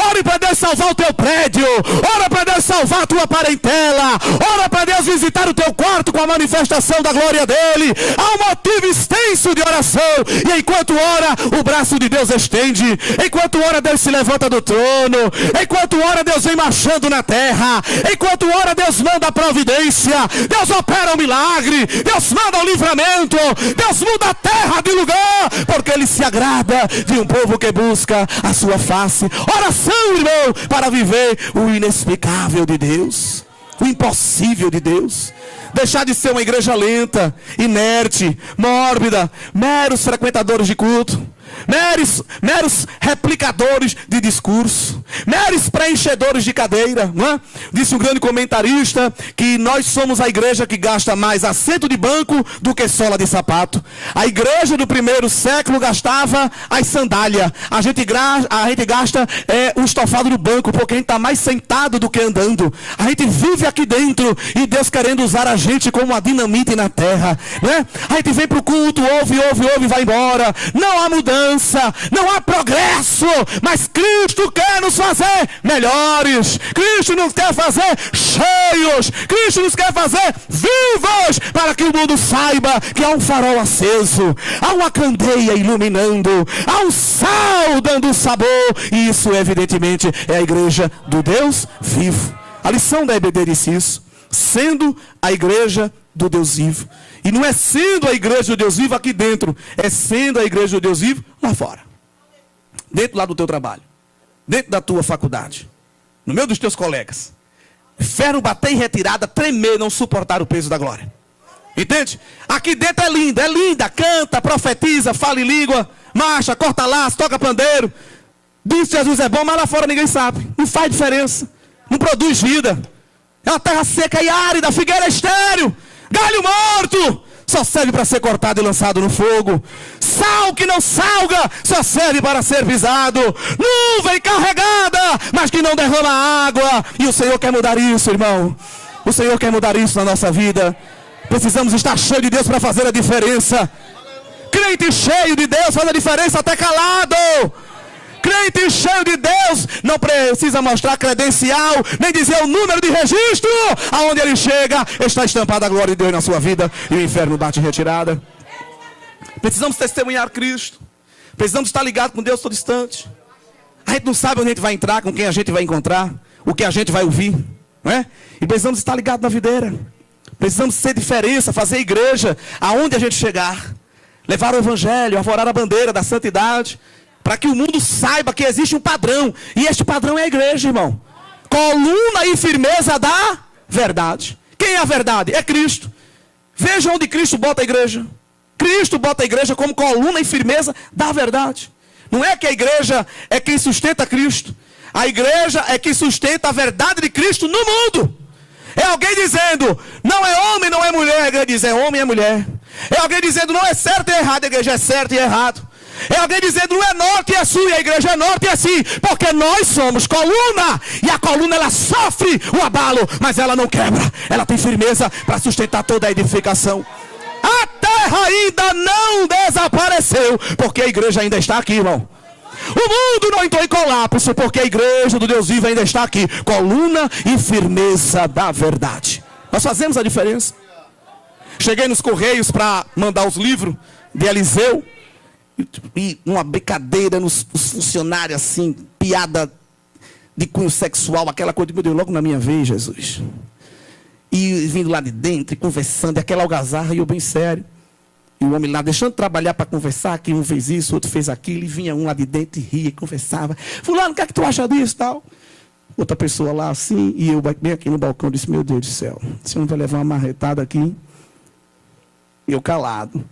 Speaker 2: ore para Deus salvar o teu prédio, ore para Deus salvar a tua parentela, ore para Deus visitar o teu quarto com a manifestação da glória dele. Há um motivo extenso de oração, e enquanto ora, o braço de Deus estende, enquanto ora, Deus se levanta do trono, enquanto ora, Deus vem marchando na terra, enquanto ora, Deus manda a providência, Deus opera o milagre, Deus manda o livramento, Deus muda a terra de lugar, porque Ele se agrada de um povo que busca a sua face. Oração, irmão, para viver o inexplicável de Deus, o impossível de Deus. Deixar de ser uma igreja lenta, inerte, mórbida, meros frequentadores de culto, meros replicadores de discurso, meros preenchedores de cadeira, não é? Disse um grande comentarista que nós somos a igreja que gasta mais assento de banco do que sola de sapato. A igreja do primeiro século gastava as sandálias. A gente gasta o estofado do banco, porque a gente está mais sentado do que andando. A gente vive aqui dentro e Deus querendo usar a gente como uma dinamite na terra, né? A gente vem para o culto, ouve e vai embora. Não há mudança, não há progresso, mas Cristo quer nos fazer melhores, Cristo nos quer fazer cheios, Cristo nos quer fazer vivos, para que o mundo saiba que há um farol aceso, há uma candeia iluminando, há um sal dando sabor, e isso evidentemente é a igreja do Deus vivo. A lição da EBD disse isso, sendo a igreja do Deus vivo. E não é sendo a igreja do Deus vivo aqui dentro, é sendo a igreja do Deus vivo lá fora. Dentro lá do teu trabalho, dentro da tua faculdade, no meio dos teus colegas. Ferro bater em retirada, tremer, não suportar o peso da glória. Entende? Aqui dentro é linda, canta, profetiza, fala em língua, marcha, corta laço, toca pandeiro. Diz que Jesus é bom, mas lá fora ninguém sabe. Não faz diferença, não produz vida. É uma terra seca e árida, figueira estéril, galho morto, só serve para ser cortado e lançado no fogo. Sal que não salga, só serve para ser pisado. Nuvem carregada, mas que não derrama água. E o Senhor quer mudar isso, irmão. O Senhor quer mudar isso na nossa vida. Precisamos estar cheios de Deus para fazer a diferença. Crente cheio de Deus faz a diferença até calado. Crente cheio de Deus não precisa mostrar credencial, nem dizer o número de registro. Aonde ele chega, está estampada a glória de Deus na sua vida, e o inferno bate em retirada. Precisamos testemunhar Cristo. Precisamos estar ligados com Deus todo instante. A gente não sabe onde a gente vai entrar, com quem a gente vai encontrar, o que a gente vai ouvir, não é? E precisamos estar ligados na videira. Precisamos ser diferença, fazer igreja aonde a gente chegar. Levar o evangelho, arvorar a bandeira da santidade, para que o mundo saiba que existe um padrão. E este padrão é a igreja, irmão. Coluna e firmeza da verdade. Quem é a verdade? É Cristo. Veja onde Cristo bota a igreja. Cristo bota a igreja como coluna e firmeza da verdade. Não é que a igreja é quem sustenta Cristo. A igreja é quem sustenta a verdade de Cristo no mundo. É alguém dizendo, não é homem, não é mulher. A igreja diz, é homem e é mulher. É alguém dizendo, não é certo e errado. A igreja é certo e errado. É alguém dizendo, não é norte, é sul, e a igreja é norte, é sim, porque nós somos coluna, e a coluna ela sofre o abalo, mas ela não quebra, ela tem firmeza para sustentar toda a edificação. A terra ainda não desapareceu, porque a igreja ainda está aqui, irmão. O mundo não entrou em colapso, porque a igreja do Deus vivo ainda está aqui, coluna e firmeza da verdade. Nós fazemos a diferença. Cheguei nos Correios para mandar os livros de Eliseu, e uma brincadeira nos funcionários assim, piada de cunho sexual, aquela coisa, meu Deus, logo na minha vez, Jesus. E vindo lá de dentro, e conversando, e aquela algazarra, e eu bem sério. E o homem lá, deixando de trabalhar para conversar, que um fez isso, outro fez aquilo, e vinha um lá de dentro e ria, e conversava. Fulano, o que é que tu acha disso, tal? Outra pessoa lá assim, e eu bem aqui no balcão, disse, meu Deus do céu, esse homem vai levar uma marretada aqui. E eu calado.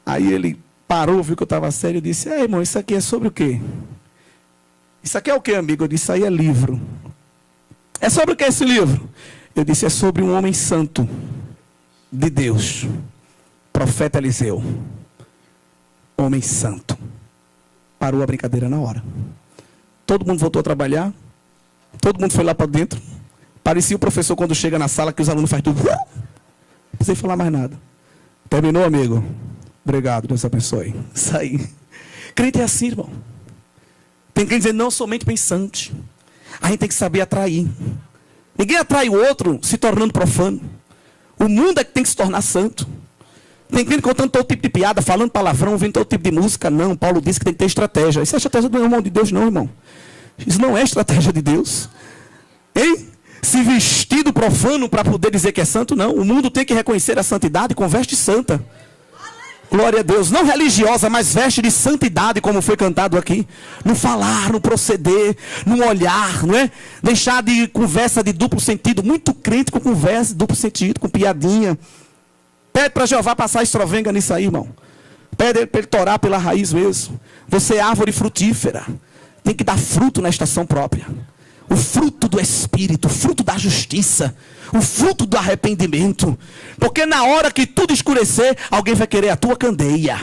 Speaker 2: Aí ele parou, viu que eu estava sério e disse, irmão, isso aqui é sobre o quê? Isso aqui é o quê, amigo? Eu disse, isso aí é livro. É sobre o que esse livro? Eu disse, é sobre um homem santo de Deus. Profeta Eliseu. Homem santo. Parou a brincadeira na hora. Todo mundo voltou a trabalhar. Todo mundo foi lá para dentro. Parecia o professor quando chega na sala que os alunos fazem tudo. Não precisei falar mais nada. Terminou, amigo? Obrigado, Deus abençoe. Saí. Crente é assim, irmão. Tem que dizer não somente pensante. A gente tem que saber atrair. Ninguém atrai o outro se tornando profano. O mundo é que tem que se tornar santo. Tem que vir contando todo tipo de piada, falando palavrão, ouvindo todo tipo de música. Não, Paulo disse que tem que ter estratégia. Isso é estratégia do irmão de Deus, não, irmão. Isso não é estratégia de Deus. Hein? Se vestir do profano para poder dizer que é santo, não. O mundo tem que reconhecer a santidade com veste santa. Glória a Deus. Não religiosa, mas veste de santidade, como foi cantado aqui. No falar, no proceder, no olhar, não é? Deixar de conversa de duplo sentido. Muito crente com conversa de duplo sentido, com piadinha. Pede para Jeová passar estrovenga nisso aí, irmão. Pede para ele torar pela raiz mesmo. Você é árvore frutífera. Tem que dar fruto na estação própria. O fruto do Espírito, o fruto da justiça, o fruto do arrependimento. Porque na hora que tudo escurecer, alguém vai querer a tua candeia.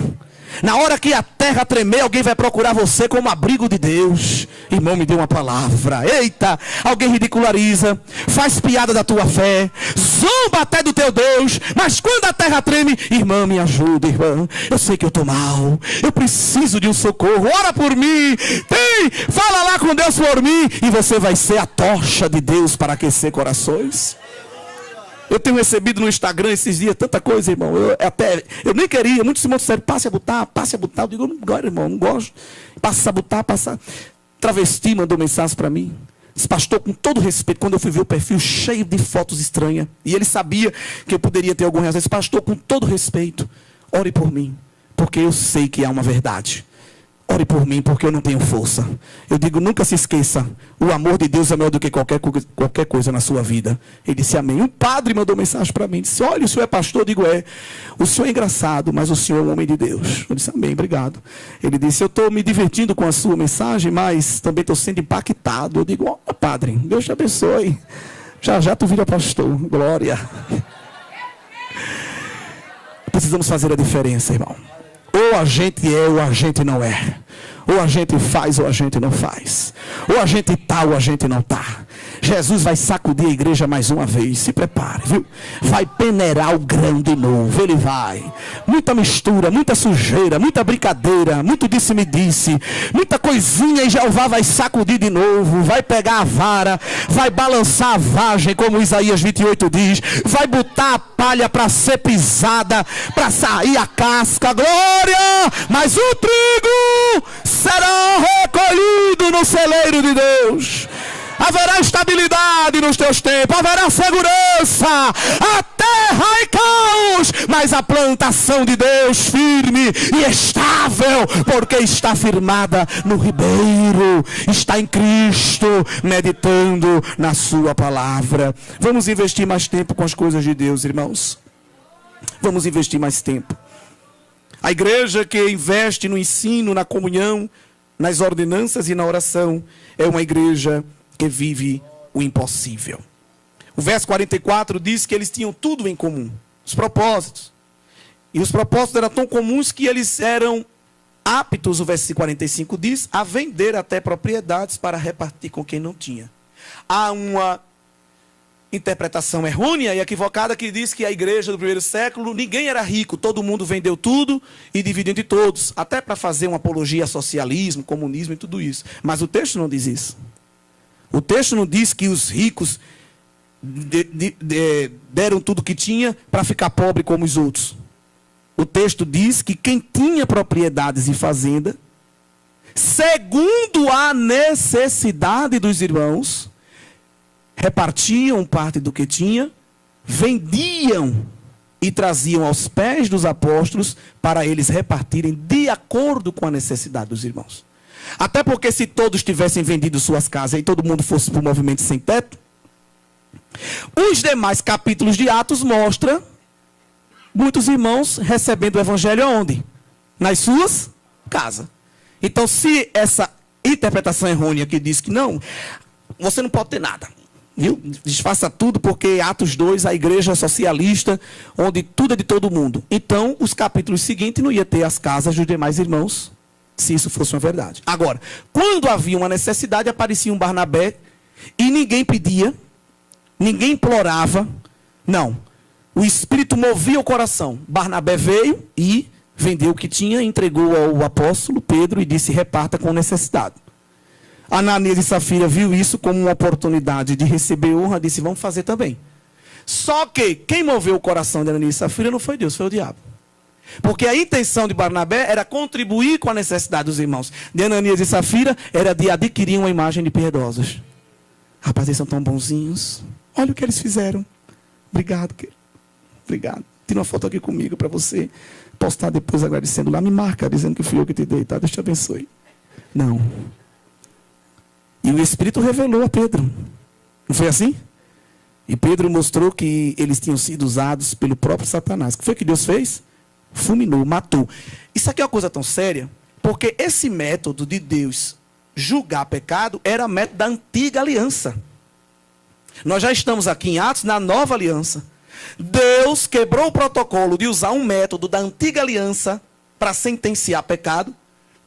Speaker 2: Na hora que a terra tremer, alguém vai procurar você como abrigo de Deus. Irmão, me dê uma palavra. Eita, alguém ridiculariza, faz piada da tua fé, zomba até do teu Deus. Mas quando a terra treme, irmã, me ajuda, irmã. Eu sei que eu estou mal, eu preciso de um socorro. Ora por mim, fala lá com Deus por mim. E você vai ser a tocha de Deus para aquecer corações. Eu tenho recebido no Instagram esses dias tanta coisa, irmão. Eu nem queria. Muitos irmãos disseram, passe a botar. Eu digo, não gosto, irmão, não gosto. Passa a botar. Travesti mandou mensagem para mim. Disse, pastor, com todo respeito, quando eu fui ver o perfil cheio de fotos estranhas, e ele sabia que eu poderia ter algum reação. Disse, pastor, com todo respeito, ore por mim, porque eu sei que há uma verdade. Ore por mim, porque eu não tenho força. Eu digo, nunca se esqueça, o amor de Deus é maior do que qualquer coisa na sua vida. Ele disse amém. Um padre mandou mensagem para mim, disse, olha, o senhor é pastor? Eu digo, é. O senhor é engraçado, mas o senhor é um homem de Deus. Eu disse, amém, obrigado. Ele disse, eu estou me divertindo com a sua mensagem, mas também estou sendo impactado. Eu digo, ó, padre, Deus te abençoe. Já tu vira pastor, glória. Precisamos fazer a diferença, irmão. Ou a gente é, ou a gente não é. Ou a gente faz, ou a gente não faz. Ou a gente está, ou a gente não está. Jesus vai sacudir a igreja mais uma vez. Se prepare, viu? Vai peneirar o grão de novo. Ele vai. Muita mistura, muita sujeira, muita brincadeira, muito disse-me-disse. Muita coisinha e Jeová vai sacudir de novo. Vai pegar a vara, vai balançar a vagem, como Isaías 28 diz. Vai botar a palha para ser pisada, para sair a casca. Glória! Mas o trigo será recolhido no celeiro de Deus. Haverá estabilidade nos teus tempos, haverá segurança, a terra e caos, mas a plantação de Deus firme e estável, porque está firmada no ribeiro, está em Cristo, meditando na sua palavra. Vamos investir mais tempo com as coisas de Deus, irmãos. Vamos investir mais tempo. A igreja que investe no ensino, na comunhão, nas ordenanças e na oração, é uma igreja que vive o impossível. O verso 44 diz que eles tinham tudo em comum. Os propósitos. E os propósitos eram tão comuns que eles eram aptos, o versículo 45 diz, a vender até propriedades para repartir com quem não tinha. Há uma interpretação errônea e equivocada que diz que a igreja do primeiro século, ninguém era rico, todo mundo vendeu tudo e dividiu entre todos, até para fazer uma apologia a socialismo, comunismo e tudo isso. Mas o texto não diz isso. O texto não diz que os ricos deram tudo que tinha para ficar pobre como os outros. O texto diz que quem tinha propriedades e fazenda, segundo a necessidade dos irmãos, repartiam parte do que tinha, vendiam e traziam aos pés dos apóstolos para eles repartirem de acordo com a necessidade dos irmãos. Até porque se todos tivessem vendido suas casas e todo mundo fosse para o movimento sem teto, os demais capítulos de Atos mostram muitos irmãos recebendo o evangelho aonde? Nas suas casas. Então, se essa interpretação errônea que diz que não, você não pode ter nada, viu? Desfaça tudo, porque Atos 2, a igreja socialista, onde tudo é de todo mundo. Então, os capítulos seguintes não ia ter as casas dos demais irmãos, se isso fosse uma verdade. Agora, quando havia uma necessidade, aparecia um Barnabé e ninguém pedia, ninguém implorava, não. O Espírito movia o coração. Barnabé veio e vendeu o que tinha, entregou ao apóstolo Pedro e disse, reparta com necessidade. Ananias e Safira viu isso como uma oportunidade de receber honra, disse, vamos fazer também. Só que quem moveu o coração de Ananias e Safira não foi Deus, foi o diabo. Porque a intenção de Barnabé era contribuir com a necessidade dos irmãos. De Ananias e Safira era de adquirir uma imagem de piedosos. Rapaz, eles são tão bonzinhos. Olha o que eles fizeram. Obrigado, querido. Obrigado. Tira uma foto aqui comigo para você postar depois agradecendo lá. Me marca dizendo que fui eu que te dei, tá? Deus te abençoe. Não. E o Espírito revelou a Pedro. Não foi assim? E Pedro mostrou que eles tinham sido usados pelo próprio Satanás. O que foi que Deus fez? Fulminou, matou. Isso aqui é uma coisa tão séria, porque esse método de Deus julgar pecado era método da antiga aliança. Nós já estamos aqui em Atos, na nova aliança. Deus quebrou o protocolo de usar um método da antiga aliança para sentenciar pecado,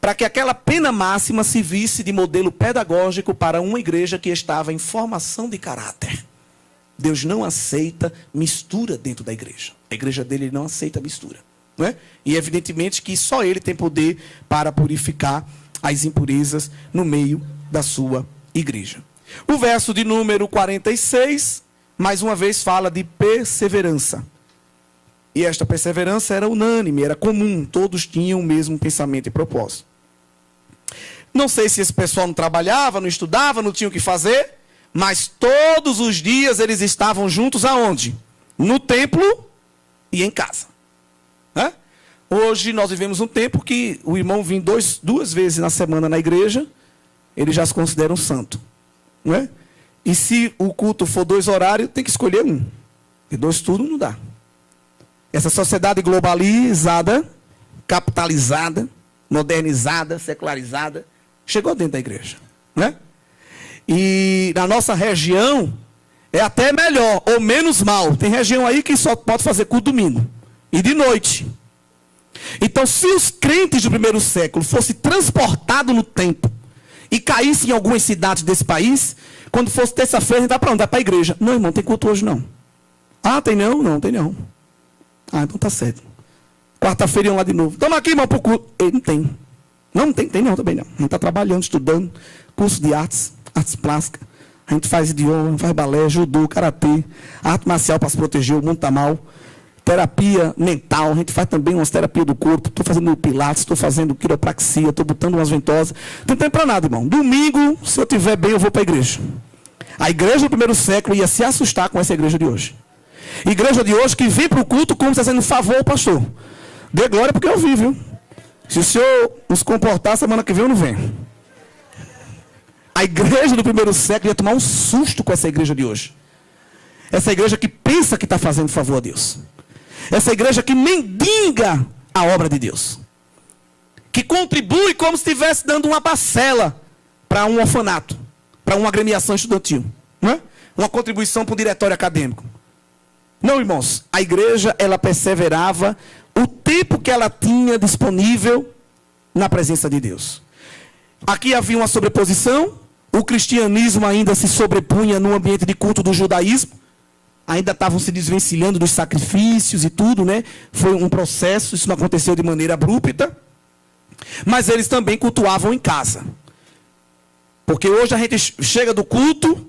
Speaker 2: para que aquela pena máxima se visse de modelo pedagógico para uma igreja que estava em formação de caráter. Deus não aceita mistura dentro da igreja. A igreja dele não aceita mistura. Não é? E evidentemente que só ele tem poder para purificar as impurezas no meio da sua igreja. O verso de número 46, mais uma vez fala de perseverança. E esta perseverança era unânime, era comum, todos tinham o mesmo pensamento e propósito. Não sei se esse pessoal não trabalhava, não estudava, não tinha o que fazer, mas todos os dias eles estavam juntos aonde? No templo e em casa. Né? Hoje nós vivemos um tempo que o irmão vem duas vezes na semana na igreja, ele já se considera um santo. Não é? E se o culto for 2 horários, tem que escolher um. E 2 turnos não dá. Essa sociedade globalizada, capitalizada, modernizada, secularizada, chegou dentro da igreja. Né? E na nossa região, é até melhor ou menos mal. Tem região aí que só pode fazer culto domingo. E de noite. Então, se os crentes do primeiro século fossem transportados no tempo e caíssem em algumas cidades desse país, quando fosse terça-feira, a gente vai para onde? Vai para a igreja. Não, irmão, tem culto hoje não. Ah, tem não? Não, tem não. Ah, então tá certo. Quarta-feira iam lá de novo. Toma aqui, irmão, para o culto. Ele não tem. Não tem não, também não. A gente está trabalhando, estudando, curso de artes plásticas. A gente faz idioma, faz balé, judô, karatê, arte marcial para se proteger, o mundo está mal. Terapia mental, a gente faz também umas terapias do corpo. Estou fazendo pilates, estou fazendo quiropraxia, estou botando umas ventosas. Não tem para nada, irmão. Domingo, se eu estiver bem, eu vou para a igreja. A igreja do primeiro século ia se assustar com essa igreja de hoje. Igreja de hoje que vem para o culto como se fazendo favor ao pastor. Dê glória porque eu vi, viu? Se o senhor nos comportar, semana que vem eu não venho. A igreja do primeiro século ia tomar um susto com essa igreja de hoje. Essa igreja que pensa que está fazendo favor a Deus. Essa igreja que mendiga a obra de Deus. Que contribui como se estivesse dando uma parcela para um orfanato, para uma agremiação estudantil. Não é? Uma contribuição para um diretório acadêmico. Não, irmãos. A igreja, ela perseverava o tempo que ela tinha disponível na presença de Deus. Aqui havia uma sobreposição. O cristianismo ainda se sobrepunha no ambiente de culto do judaísmo. Ainda estavam se desvencilhando dos sacrifícios e tudo, né? Foi um processo, isso não aconteceu de maneira abrupta. Mas eles também cultuavam em casa. Porque hoje a gente chega do culto,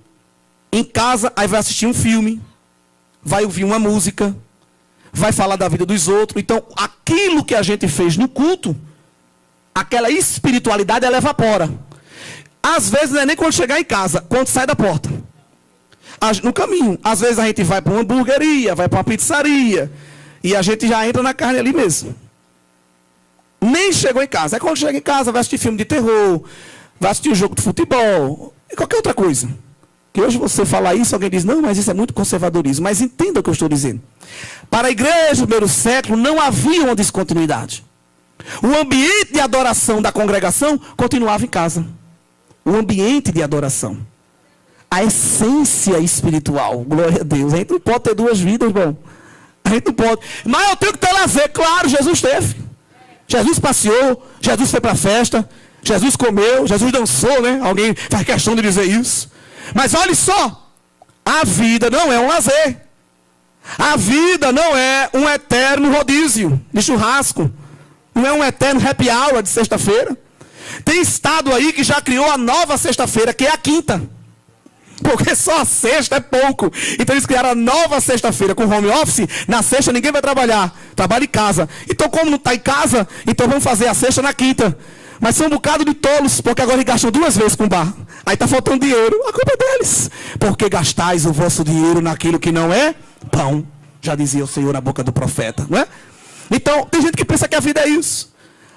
Speaker 2: em casa, aí vai assistir um filme, vai ouvir uma música, vai falar da vida dos outros. Então, aquilo que a gente fez no culto, aquela espiritualidade, ela evapora. Às vezes não é nem quando chegar em casa, quando sai da porta. No caminho. Às vezes a gente vai para uma hamburgueria, vai para uma pizzaria, e a gente já entra na carne ali mesmo. Nem chegou em casa. É quando chega em casa, vai assistir filme de terror, vai assistir um jogo de futebol, e qualquer outra coisa. Que hoje você falar isso, alguém diz, não, mas isso é muito conservadorismo. Mas entenda o que eu estou dizendo. Para a igreja do primeiro século, não havia uma descontinuidade. O ambiente de adoração da congregação continuava em casa. O ambiente de adoração. A essência espiritual. Glória a Deus. A gente não pode ter duas vidas, irmão. A gente não pode. Mas eu tenho que ter lazer. Claro, Jesus teve. Jesus passeou. Jesus foi para a festa. Jesus comeu. Jesus dançou, né? Alguém faz questão de dizer isso. Mas olhe só. A vida não é um lazer. A vida não é um eterno rodízio de churrasco. Não é um eterno happy hour de sexta-feira. Tem estado aí que já criou a nova sexta-feira, que é a quinta. Porque só a sexta é pouco. Então eles criaram a nova sexta-feira com home office. Na sexta ninguém vai trabalhar. Trabalha em casa. Então como não está em casa, então vamos fazer a sexta na quinta. Mas são um bocado de tolos, porque agora eles gastam 2 vezes com bar. Aí está faltando dinheiro. A culpa é deles. Porque gastais o vosso dinheiro naquilo que não é pão. Já dizia o Senhor na boca do profeta, não é? Então, tem gente que pensa que a vida é isso.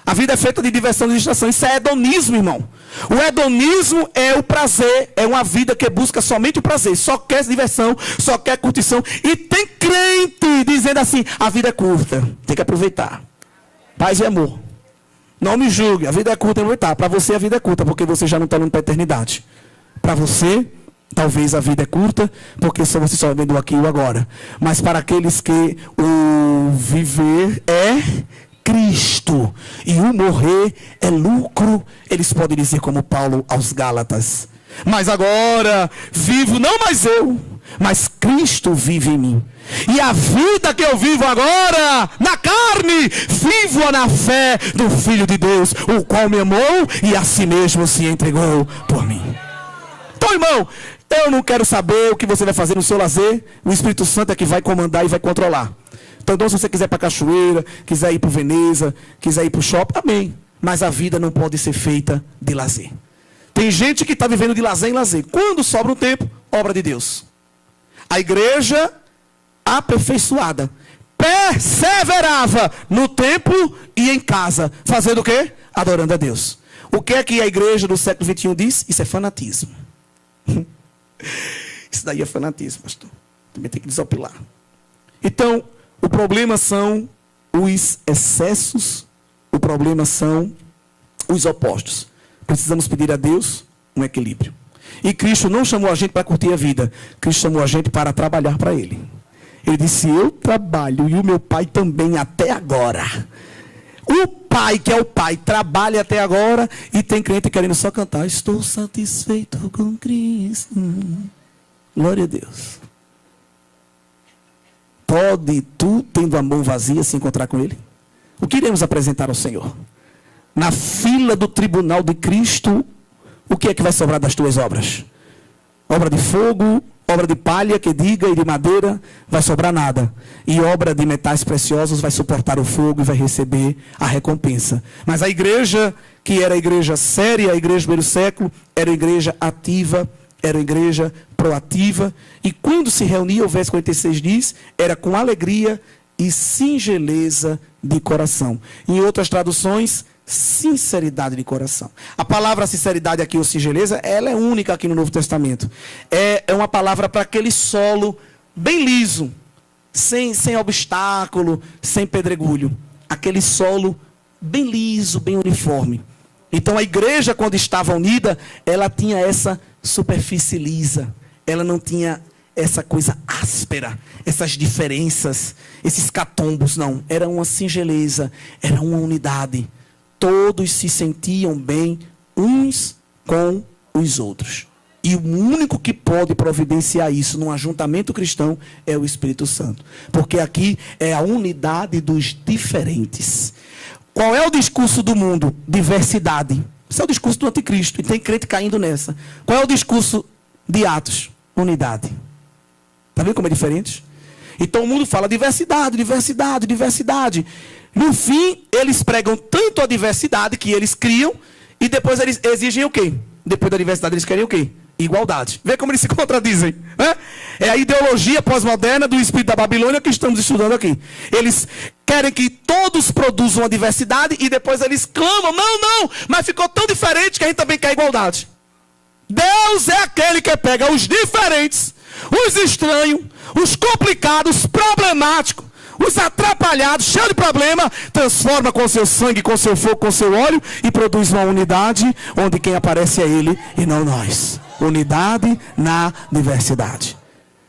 Speaker 2: A vida é feita de diversão e distração. Isso é hedonismo, irmão. O hedonismo é o prazer. É uma vida que busca somente o prazer. Só quer diversão, só quer curtição. E tem crente dizendo assim, a vida é curta. Tem que aproveitar. Paz e amor. Não me julgue. A vida é curta, aproveitar. Para você a vida é curta, porque você já não está indo para a eternidade. Para você, talvez a vida é curta, porque só você só vem do aqui e o agora. Mas para aqueles que o viver é Cristo e o morrer é lucro, eles podem dizer como Paulo aos Gálatas. Mas agora vivo não mais eu, mas Cristo vive em mim. E a vida que eu vivo agora, na carne, vivo-a na fé do Filho de Deus, o qual me amou e a si mesmo se entregou por mim. Então, irmão, eu não quero saber o que você vai fazer no seu lazer. O Espírito Santo é que vai comandar e vai controlar. Então, se você quiser ir para a cachoeira, quiser ir para o Veneza, quiser ir para o shopping, amém. Mas a vida não pode ser feita de lazer. Tem gente que está vivendo de lazer em lazer. Quando sobra um tempo, obra de Deus. A igreja aperfeiçoada perseverava no templo e em casa. Fazendo o quê? Adorando a Deus. O que é que a igreja do século XXI diz? Isso é fanatismo. Isso daí é fanatismo, pastor. Também tem que desopilar. Então, o problema são os excessos, o problema são os opostos. Precisamos pedir a Deus um equilíbrio. E Cristo não chamou a gente para curtir a vida. Cristo chamou a gente para trabalhar para Ele. Ele disse, eu trabalho e o meu Pai também até agora. O Pai, que é o Pai, trabalha até agora e tem crente querendo só cantar. Estou satisfeito com Cristo. Glória a Deus. Pode tu, tendo a mão vazia, se encontrar com Ele? O que iremos apresentar ao Senhor? Na fila do tribunal de Cristo, o que é que vai sobrar das tuas obras? Obra de fogo, obra de palha, que diga, e de madeira, vai sobrar nada. E obra de metais preciosos vai suportar o fogo e vai receber a recompensa. Mas a igreja, que era a igreja séria, a igreja do primeiro século, era a igreja ativa, era a igreja proativa. E quando se reunia, o verso 46 diz, era com alegria e singeleza de coração. Em outras traduções, sinceridade de coração. A palavra sinceridade aqui, ou singeleza, ela é única aqui no Novo Testamento. É uma palavra para aquele solo bem liso, sem obstáculo, sem pedregulho. Aquele solo bem liso, bem uniforme. Então a igreja, quando estava unida, ela tinha essa superfície lisa. Ela não tinha essa coisa áspera, essas diferenças, esses catombos, não. Era uma singeleza, era uma unidade. todos se sentiam bem uns com os outros. E o único que pode providenciar isso num ajuntamento cristão é o Espírito Santo. Porque aqui é a unidade dos diferentes. Qual é o discurso do mundo? Diversidade. Esse é o discurso do anticristo. E tem crente caindo nessa. Qual é o discurso de Atos? Unidade. Está vendo como é diferente? Então o mundo fala diversidade, diversidade, diversidade. No fim, eles pregam tanto a diversidade que eles criam e depois eles exigem o quê? Depois da diversidade eles querem o quê? Igualdade. Vê como eles se contradizem, né? É a ideologia pós-moderna do espírito da Babilônia que estamos estudando aqui. Eles querem que todos produzam a diversidade e depois eles clamam, não, mas ficou tão diferente que a gente também quer igualdade. Deus é aquele que pega os diferentes, os estranhos, os complicados, os problemáticos, os atrapalhados, cheios de problema, transforma com seu sangue, com seu fogo, com seu óleo e produz uma unidade onde quem aparece é Ele e não nós. Unidade na diversidade.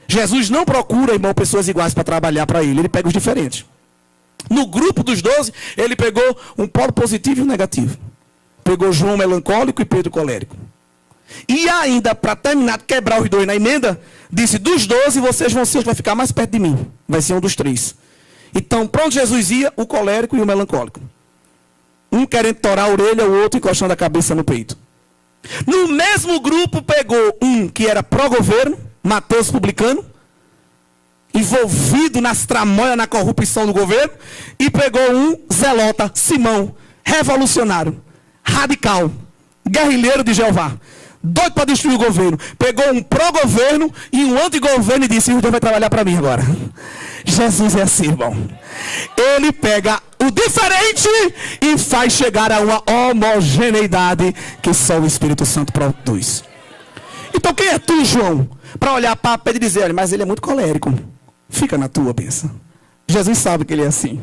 Speaker 2: Jesus não procura, irmão, pessoas iguais para trabalhar para Ele. Ele pega os diferentes. No grupo dos 12, Ele pegou um polo positivo e um negativo. Pegou João melancólico e Pedro colérico. E ainda, para terminar, quebrar os dois na emenda, disse, dos 12, vocês vão ser os que vai ficar mais perto de mim. Vai ser um dos 3. Então, para onde Jesus ia? O colérico e o melancólico. Um querendo torar a orelha, o outro encostando a cabeça no peito. No mesmo grupo pegou um que era pró-governo, Mateus publicano, envolvido nas tramóias, na corrupção do governo, e pegou um zelota, Simão, revolucionário, radical, guerrilheiro de Jeová, doido para destruir o governo. Pegou um pró-governo e um anti-governo e disse, Deus vai trabalhar para mim agora. Jesus é assim, irmão. Ele pega o diferente e faz chegar a uma homogeneidade que só o Espírito Santo produz. Então quem é tu, João? Para olhar para Pedro e dizer, mas ele é muito colérico. Fica na tua, pensa. Jesus sabe que ele é assim.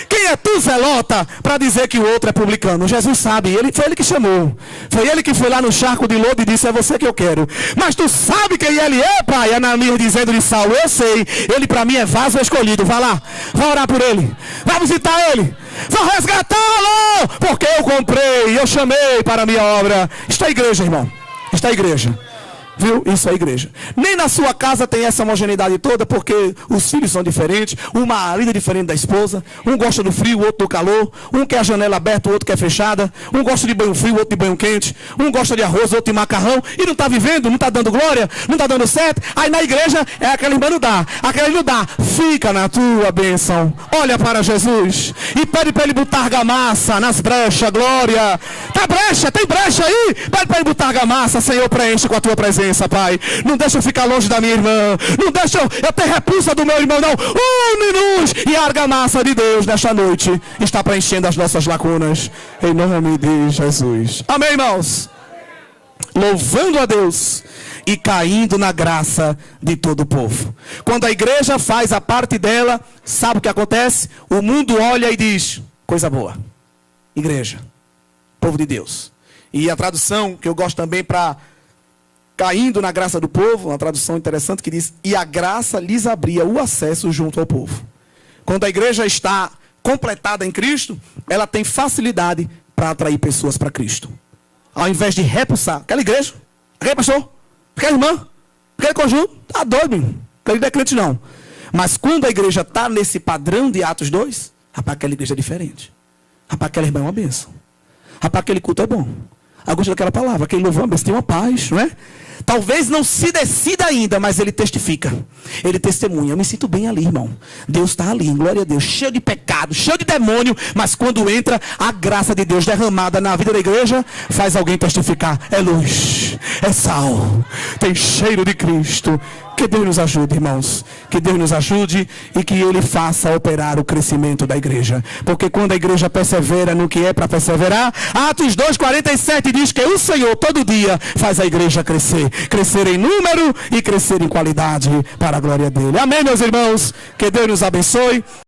Speaker 2: Quem é tu, zelota, para dizer que o outro é publicano? Jesus sabe, foi ele que chamou. Foi ele que foi lá no charco de lodo e disse, é você que eu quero. Mas tu sabe quem ele é, pai? Ananias dizendo de Saulo, eu sei. Ele para mim é vaso escolhido. Vá lá, vá orar por ele. Vá visitar ele. Vá resgatá-lo. Porque eu comprei, eu chamei para a minha obra. Está a igreja, irmão. Está a igreja. Viu? Isso é a igreja. Nem na sua casa tem essa homogeneidade toda, porque os filhos são diferentes, o marido é diferente da esposa, um gosta do frio, o outro do calor, um quer a janela aberta, o outro quer fechada, um gosta de banho frio, o outro de banho quente, um gosta de arroz, o outro de macarrão, e não está vivendo, não está dando glória, não está dando certo. Aí na igreja é aquela irmã não dá, aquela não dá. Fica na tua bênção, olha para Jesus e pede para ele botar argamassa nas brechas, glória. Tá brecha, tem brecha aí? Pede para ele botar argamassa, Senhor, preenche com a tua presença. Pai, não deixa eu ficar longe da minha irmã, não deixa eu ter repulsa do meu irmão, não. Une-nos e a argamassa de Deus nesta noite está preenchendo as nossas lacunas, em nome de Jesus. Amém, irmãos? Louvando a Deus e caindo na graça de todo o povo. Quando a igreja faz a parte dela, sabe o que acontece? O mundo olha e diz, coisa boa. Igreja, povo de Deus. E a tradução que eu gosto também para caindo na graça do povo, uma tradução interessante que diz, e a graça lhes abria o acesso junto ao povo. Quando a igreja está completada em Cristo, ela tem facilidade para atrair pessoas para Cristo. Ao invés de repulsar, aquela igreja, aquele pastor, aquela irmã, aquele conjunto, tá doido, aquele não é crente não. Mas quando a igreja está nesse padrão de Atos 2, rapaz, aquela igreja é diferente. Rapaz, aquela irmã é uma bênção. Rapaz, aquele culto é bom. Eu gosto daquela palavra, aquele louvor é uma bênção, tem uma paz, não é? Talvez não se decida ainda, mas ele testifica. Ele testemunha. Eu me sinto bem ali, irmão. Deus está ali, glória a Deus. Cheio de pecado, cheio de demônio. Mas quando entra a graça de Deus derramada na vida da igreja, faz alguém testificar. É luz, é sal, tem cheiro de Cristo. Que Deus nos ajude, irmãos. Que Deus nos ajude e que Ele faça operar o crescimento da igreja. Porque quando a igreja persevera no que é para perseverar, Atos 2,47 diz que o Senhor todo dia faz a igreja crescer. Crescer em número e crescer em qualidade para a glória dEle. Amém, meus irmãos? Que Deus nos abençoe.